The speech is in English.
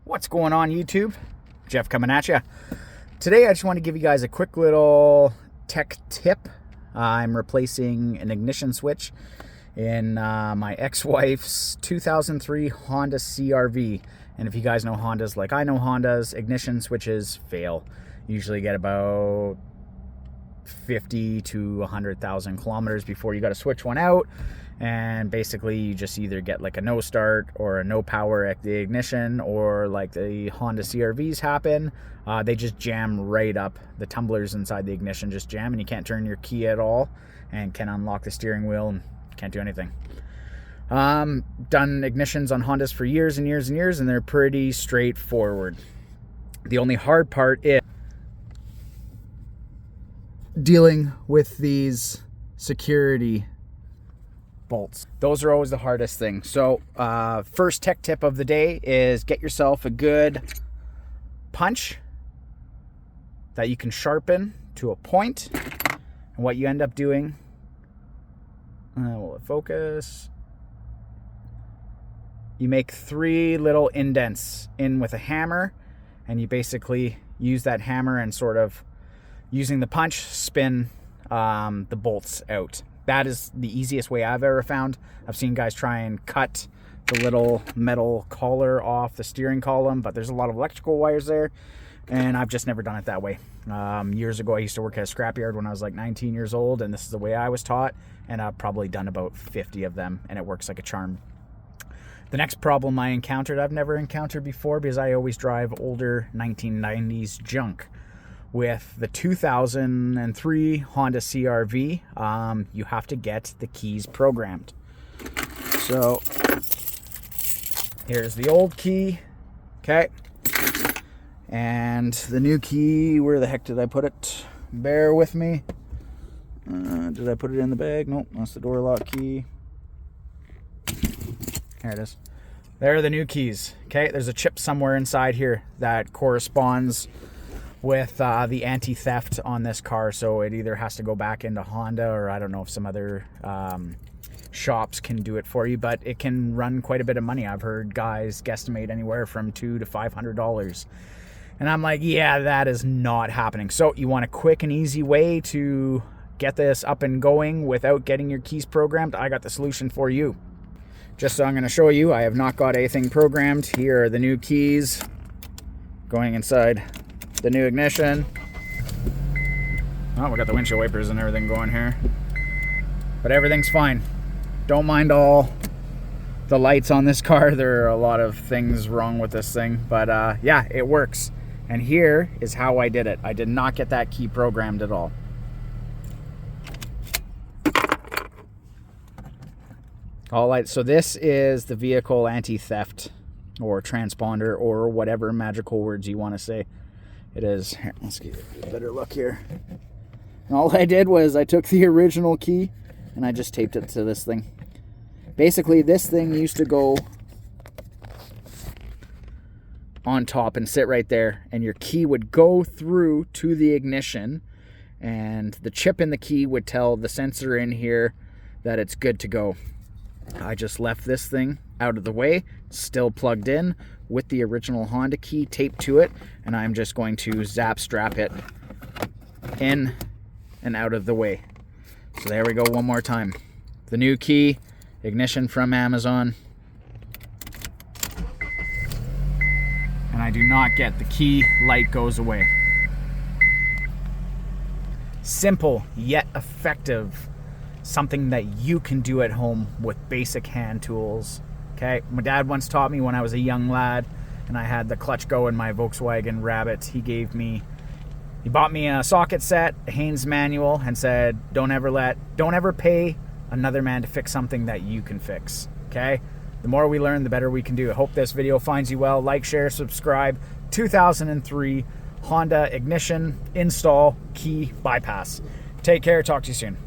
What's going on, YouTube? Jeff coming at you. Today I just want to give you guys a quick little tech tip. I'm replacing an ignition switch in my ex-wife's 2003 Honda CR-V. And if you guys know Hondas like I know Hondas, ignition switches fail. Usually get about 50 to 100,000 kilometers before you got to switch one out. And basically you just either get like a no start or a no power at the ignition, or like the Honda CR-Vs happen, they just jam right up. The tumblers inside the ignition just jam and you can't turn your key at all and can't unlock the steering wheel and can't do anything. Done ignitions on Hondas for years and years and years, and they're pretty straightforward. The only hard part is dealing with these security bolts. Those are always the hardest thing. So first tech tip of the day is get yourself a good punch that you can sharpen to a point. And what you end up doing, will it focus? You make 3 little indents in with a hammer, and you basically use that hammer and sort of using the punch spin the bolts out. That is the easiest way I've ever found. I've seen guys try and cut the little metal collar off the steering column, but there's a lot of electrical wires there, and I've just never done it that way. Years ago, I used to work at a scrapyard when I was like 19 years old, and this is the way I was taught, and I've probably done about 50 of them, and it works like a charm. The next problem I encountered, I've never encountered before because I always drive older 1990s junk. With the 2003 Honda CR-V, you have to get the keys programmed. So here's the old key, okay? And the new key, where the heck did I put it? Bear with me. Did I put it in the bag? Nope, that's the door lock key. There it is. There are the new keys, okay? There's a chip somewhere inside here that corresponds with the anti-theft on this car, so it either has to go back into Honda, or I don't know if some other shops can do it for you, but it can run quite a bit of money. I've heard guys guesstimate anywhere from $200 to $500, and I'm like, yeah, that is not happening. So you want a quick and easy way to get this up and going without getting your keys programmed? I got the solution for you. Just so I'm going to show you, I have not got anything programmed. Here are the new keys going inside the new ignition. Oh, we got the windshield wipers and everything going here, but everything's fine. Don't mind all the lights on this car. There are a lot of things wrong with this thing, but yeah, it works. And here is how I did it. I did not get that key programmed at all. So this is the vehicle anti-theft or transponder or whatever magical words you want to say. It is. Here, let's get a better look here. And all I did was I took the original key and I just taped it to this thing. Basically, this thing used to go on top and sit right there, and your key would go through to the ignition, and the chip in the key would tell the sensor in here that it's good to go. I just left this thing out of the way, still plugged in with the original Honda key taped to it, and I'm just going to zap strap it in and out of the way. So there we go, one more time. The new key, ignition from Amazon, and I do not get the key light goes away. Simple yet effective. Something that you can do at home with basic hand tools. Okay, my dad once taught me when I was a young lad and I had the clutch go in my Volkswagen Rabbit. He bought me a socket set, a Haynes manual, and said, don't ever pay another man to fix something that you can fix. Okay, the more we learn, the better we can do. I hope this video finds you well. Like, share, subscribe. 2003 Honda ignition install key bypass. Take care. Talk to you soon.